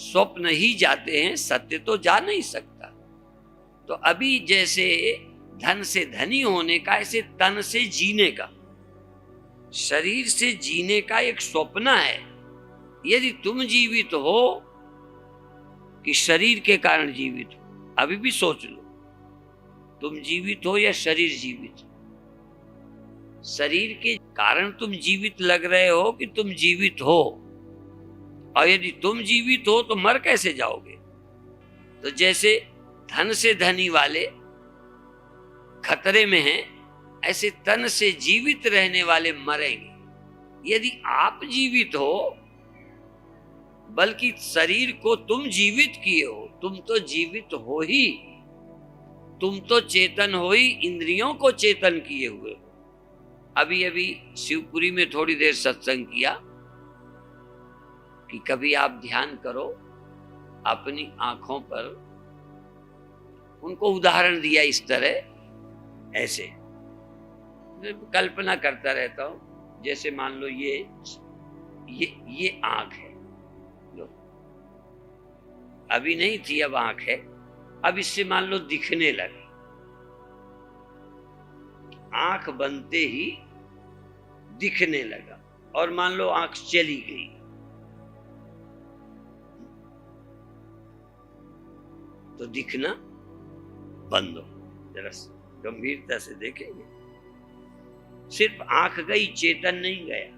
स्वप्न ही जाते हैं, सत्य तो जा नहीं सकता। तो अभी जैसे धन से धनी होने का, ऐसे तन से जीने का, शरीर से जीने का एक स्वप्न है। यदि तुम जीवित हो कि शरीर के कारण जीवित हो, अभी भी सोच लो, तुम जीवित हो या शरीर जीवित हो? शरीर के कारण तुम जीवित लग रहे हो कि तुम जीवित हो? और यदि तुम जीवित हो तो मर कैसे जाओगे? तो जैसे धन से धनी वाले खतरे में हैं, ऐसे तन से जीवित रहने वाले मरेंगे। यदि आप जीवित हो, बल्कि शरीर को तुम जीवित किए हो, तुम तो जीवित हो ही, तुम तो चेतन हो ही, इंद्रियों को चेतन किए हुए हो। अभी अभी शिवपुरी में थोड़ी देर सत्संग किया कि कभी आप ध्यान करो अपनी आंखों पर। उनको उदाहरण दिया इस तरह, ऐसे कल्पना करता रहता हूं, जैसे मान लो ये आंख है, लो अभी नहीं थी, अब आंख है। अब इससे मान लो दिखने लगे, आंख बनते ही दिखने लगा, और मान लो आंख चली गई, तो दिखना बंद हो। जरा गंभीरता से देखेंगे, सिर्फ आंख गई, चेतन नहीं गया।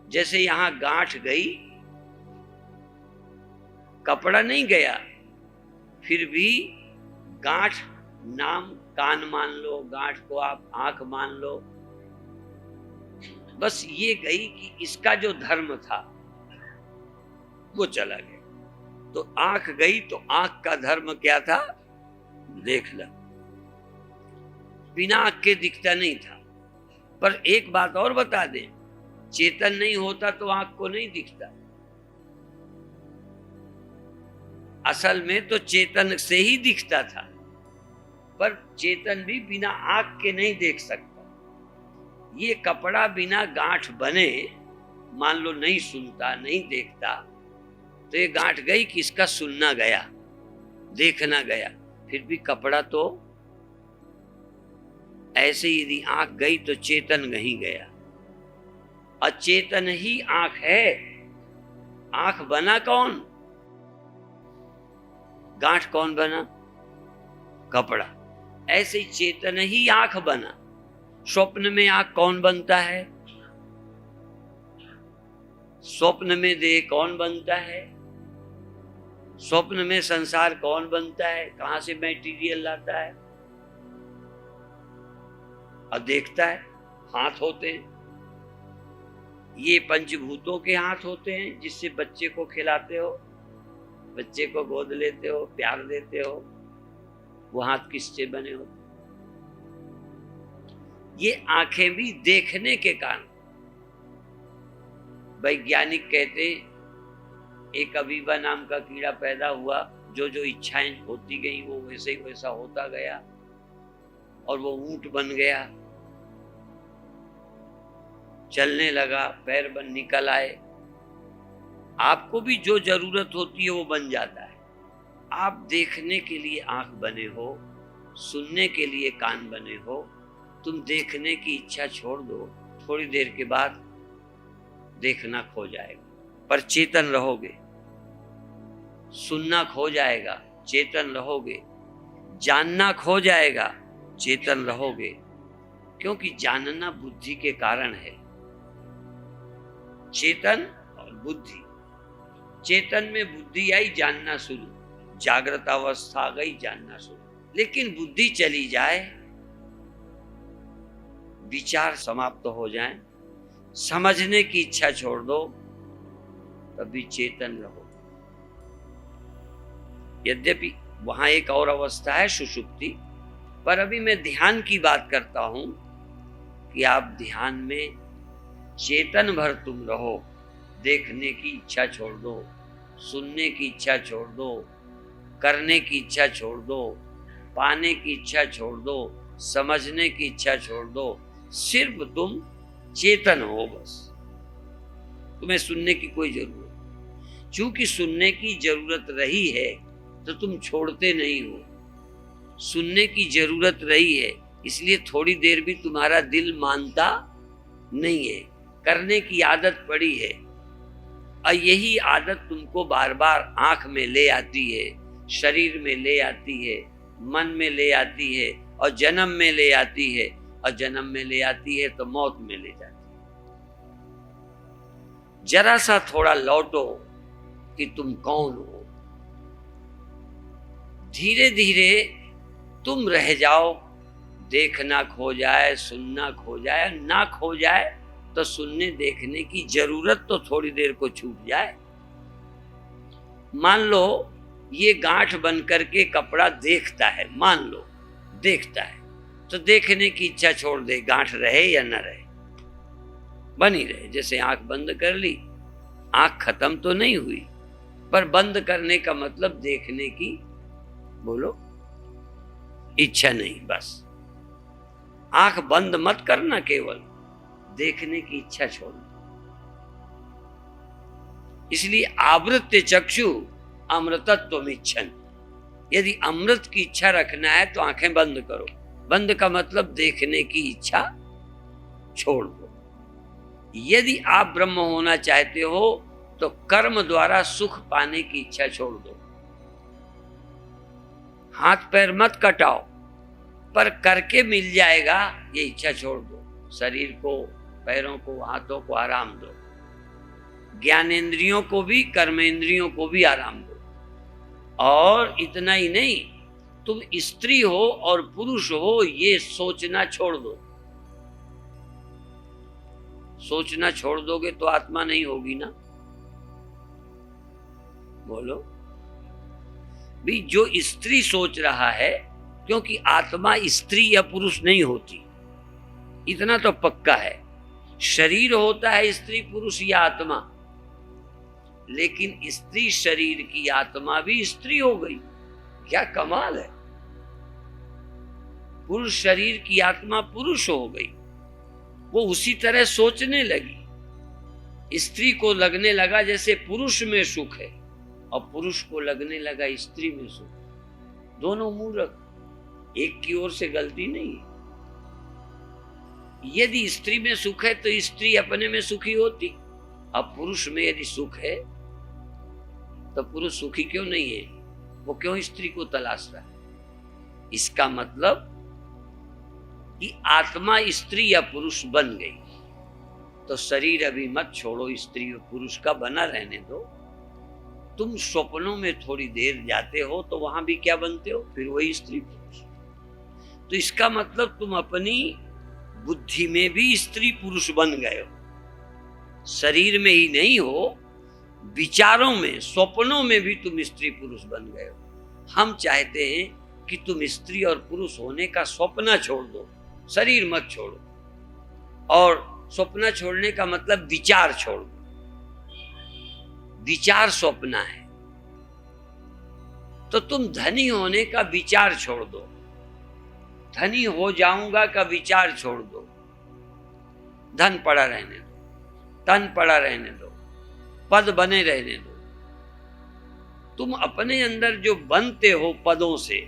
जैसे यहां गांठ गई, कपड़ा नहीं गया, फिर भी गांठ नाम कान मान लो, गांठ को आप आंख मान लो। बस ये गई कि इसका जो धर्म था वो चला गया। तो आंख गई तो आंख का धर्म क्या था? देखना। बिना आंख के दिखता नहीं था। पर एक बात और बता दें, चेतन नहीं होता तो आंख को नहीं दिखता। असल में तो चेतन से ही दिखता था, पर चेतन भी बिना आंख के नहीं देख सकता। ये कपड़ा बिना गांठ बने मान लो नहीं सुनता, नहीं देखता, तो ये गांठ गई कि इसका सुनना गया, देखना गया, फिर भी कपड़ा तो ऐसे। यदि आंख गई तो चेतन नहीं गया। अचेतन ही आंख है। आंख बना कौन? गांठ कौन बना? कपड़ा। ऐसे ही चेतन ही आंख बना। स्वप्न में आंख कौन बनता है? स्वप्न में देह कौन बनता है? स्वप्न में संसार कौन बनता है? कहां से मैटीरियल लाता है और देखता है? हाथ होते हैं, ये पंचभूतों के हाथ होते हैं, जिससे बच्चे को खिलाते हो, बच्चे को गोद लेते हो, प्यार देते हो। वो हाथ किससे बने होते? ये आंखें भी देखने के कारण। वैज्ञानिक कहते एक अमीबा नाम का कीड़ा पैदा हुआ, जो जो इच्छाएं होती गई वो वैसे ही वैसा होता गया, और वो ऊंट बन गया, चलने लगा, पैर बन निकल आए। आपको भी जो जरूरत होती है वो बन जाता है। आप देखने के लिए आंख बने हो, सुनने के लिए कान बने हो। तुम देखने की इच्छा छोड़ दो, थोड़ी देर के बाद देखना खो जाएगा, पर चेतन रहोगे। सुनना खो जाएगा, चेतन रहोगे। जानना खो जाएगा, चेतन रहोगे। क्योंकि जानना बुद्धि के कारण है। चेतन और बुद्धि। चेतन में बुद्धि आई, जानना शुरू, जागृत अवस्था आ गई, जानना शुरू। लेकिन बुद्धि चली जाए, विचार समाप्त हो जाए, समझने की इच्छा छोड़ दो, तभी चेतन रहो। यद्यपि वहां एक और अवस्था है, सुषुप्ति, पर अभी मैं ध्यान की बात करता हूं कि आप ध्यान में चेतन भर तुम रहो। देखने की इच्छा छोड़ दो, सुनने की इच्छा छोड़ दो, करने की इच्छा छोड़ दो, पाने की इच्छा छोड़ दो, समझने की इच्छा छोड़ दो। सिर्फ तुम चेतन हो, बस। तुम्हें सुनने की कोई जरूरत। चूंकि सुनने की जरूरत रही है तो तुम छोड़ते नहीं हो। सुनने की जरूरत रही है इसलिए थोड़ी देर भी तुम्हारा दिल मानता नहीं है, करने की आदत पड़ी है। और यही आदत तुमको बार बार आंख में ले आती है, शरीर में ले आती है, मन में ले आती है, और जन्म में ले आती है, और जन्म में ले आती है तो मौत में ले जाती है। जरा सा थोड़ा लौटो कि तुम कौन हो। धीरे धीरे तुम रह जाओ, देखना खो जाए, सुनना खो जाए, ना खो जाए तो सुनने देखने की जरूरत तो थोड़ी देर को छूट जाए। मान लो ये गांठ बन करके कपड़ा देखता है, मान लो देखता है, तो देखने की इच्छा छोड़ दे, गांठ रहे या न रहे, बनी रहे। जैसे आंख बंद कर ली, आंख खत्म तो नहीं हुई, पर बंद करने का मतलब देखने की, बोलो, इच्छा नहीं। बस आंख बंद मत करना, केवल देखने की इच्छा छोड़ दो। इसलिए आवृत्य चक्षु अमृतत्व इच्छन। यदि अमृत की इच्छा रखना है तो आंखें बंद करो। बंद का मतलब देखने की इच्छा छोड़ दो। यदि आप ब्रह्म होना चाहते हो तो कर्म द्वारा सुख पाने की इच्छा छोड़ दो। हाथ पैर मत कटाओ, पर करके मिल जाएगा ये इच्छा छोड़ दो। शरीर को, पैरों को, हाथों को आराम दो। ज्ञानेंद्रियों को भी, कर्मेंद्रियों को भी आराम दो। और इतना ही नहीं, तुम स्त्री हो और पुरुष हो ये सोचना छोड़ दो। सोचना छोड़ दोगे तो आत्मा नहीं होगी ना, बोलो भी। जो स्त्री सोच रहा है, क्योंकि आत्मा स्त्री या पुरुष नहीं होती, इतना तो पक्का है। शरीर होता है स्त्री पुरुष या आत्मा, लेकिन स्त्री शरीर की आत्मा भी स्त्री हो गई। क्या कमाल है। पुरुष शरीर की आत्मा पुरुष हो गई। वो उसी तरह सोचने लगी। स्त्री को लगने लगा जैसे पुरुष में सुख है, और पुरुष को लगने लगा स्त्री में सुख। दोनों मूर्ख, एक की ओर से गलती नहीं है। यदि स्त्री में सुख है तो स्त्री अपने में सुखी होती। अब पुरुष में यदि सुख है तो पुरुष सुखी क्यों नहीं है? वो क्यों स्त्री को तलाश रहा है? इसका मतलब कि आत्मा स्त्री या पुरुष बन गई। तो शरीर अभी मत छोड़ो, स्त्री और पुरुष का बना रहने दो। तुम स्वप्नों में थोड़ी देर जाते हो तो वहां भी क्या बनते हो? फिर वही स्त्री पुरुष। तो इसका मतलब तुम अपनी बुद्धि में भी स्त्री पुरुष बन गए हो। शरीर में ही नहीं हो, विचारों में, स्वप्नों में भी तुम स्त्री पुरुष बन गए हो। हम चाहते हैं कि तुम स्त्री और पुरुष होने का स्वप्न छोड़ दो, शरीर मत छोड़ो। और स्वप्न छोड़ने का मतलब विचार छोड़ दो। विचार स्वप्न है। तो तुम धनी होने का विचार छोड़ दो, धनी हो जाऊंगा का विचार छोड़ दो। धन पड़ा रहने दो, तन पड़ा रहने दो, पद बने रहने दो। तुम अपने अंदर जो बनते हो पदों से,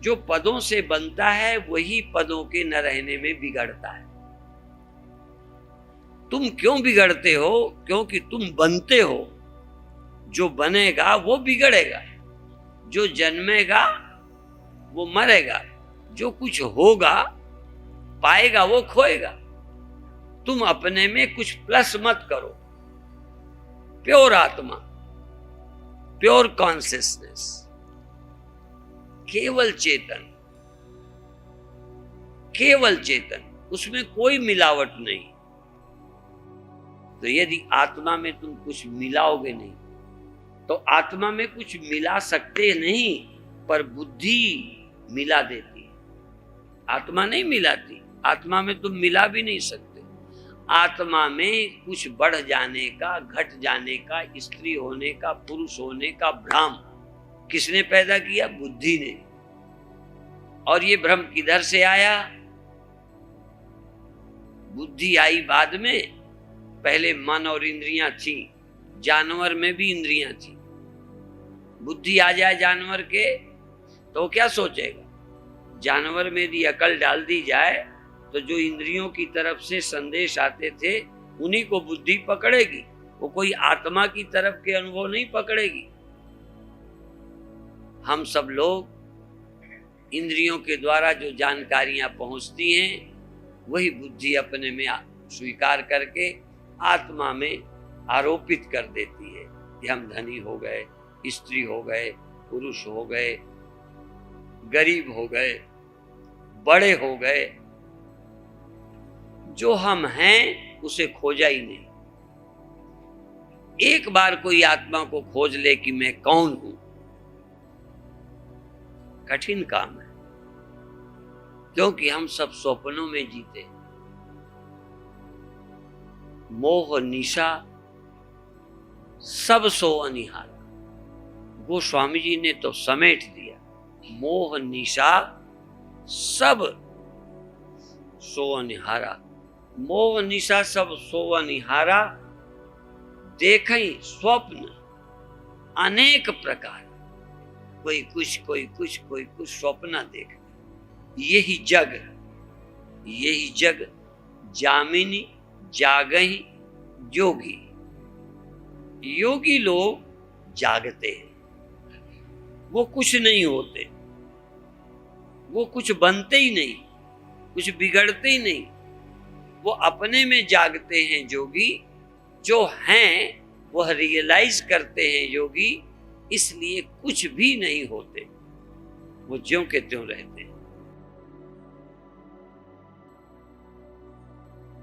जो पदों से बनता है वही पदों के न रहने में बिगड़ता है। तुम क्यों बिगड़ते हो? क्योंकि तुम बनते हो। जो बनेगा वो बिगड़ेगा, जो जन्मेगा वो मरेगा, जो कुछ होगा पाएगा वो खोएगा। तुम अपने में कुछ प्लस मत करो। प्योर आत्मा, प्योर कॉन्शियसनेस, केवल चेतन, केवल चेतन, उसमें कोई मिलावट नहीं। तो यदि आत्मा में तुम कुछ मिलाओगे नहीं, तो आत्मा में कुछ मिला सकते नहीं, पर बुद्धि मिला देती है। आत्मा नहीं मिलाती, आत्मा में तुम मिला भी नहीं सकते। आत्मा में कुछ बढ़ जाने का, घट जाने का, स्त्री होने का, पुरुष होने का भ्रम किसने पैदा किया? बुद्धि ने। और ये भ्रम किधर से आया? बुद्धि आई बाद में, पहले मन और इंद्रियां थी। जानवर में भी इंद्रियां थी। बुद्धि आ जाए जानवर के तो क्या सोचेगा? जानवर में यदि अकल डाल दी जाए तो जो इंद्रियों की तरफ से संदेश आते थे उन्हीं को बुद्धि पकड़ेगी, वो कोई आत्मा की तरफ के अनुभव नहीं पकड़ेगी। हम सब लोग इंद्रियों के द्वारा जो जानकारियां पहुंचती हैं वही बुद्धि अपने में स्वीकार करके आत्मा में आरोपित कर देती है कि हम धनी हो गए, स्त्री हो गए, पुरुष हो गए, गरीब हो गए, बड़े हो गए। जो हम हैं उसे खोजा ही नहीं। एक बार कोई आत्मा को खोज ले कि मैं कौन हूं, कठिन काम है, क्योंकि हम सब स्वप्नों में जीते। मोह निशा सब सो अनिहारा, गोस्वामी जी ने तो समेट दिया। मोह निशा सब सो अनिहारा, मोह निशा सब सो अनिहारा, देखें स्वप्न अनेक प्रकार, कोई कुछ कोई कुछ कोई कुछ स्वप्न देख। यही जग जामिनी जागही योगी। योगी लोग जागते हैं, वो कुछ नहीं होते, वो कुछ बनते ही नहीं, कुछ बिगड़ते ही नहीं, वो अपने में जागते हैं। योगी जो हैं वह रियलाइज करते हैं योगी, इसलिए कुछ भी नहीं होते, वो ज्यों के त्यों रहते हैं।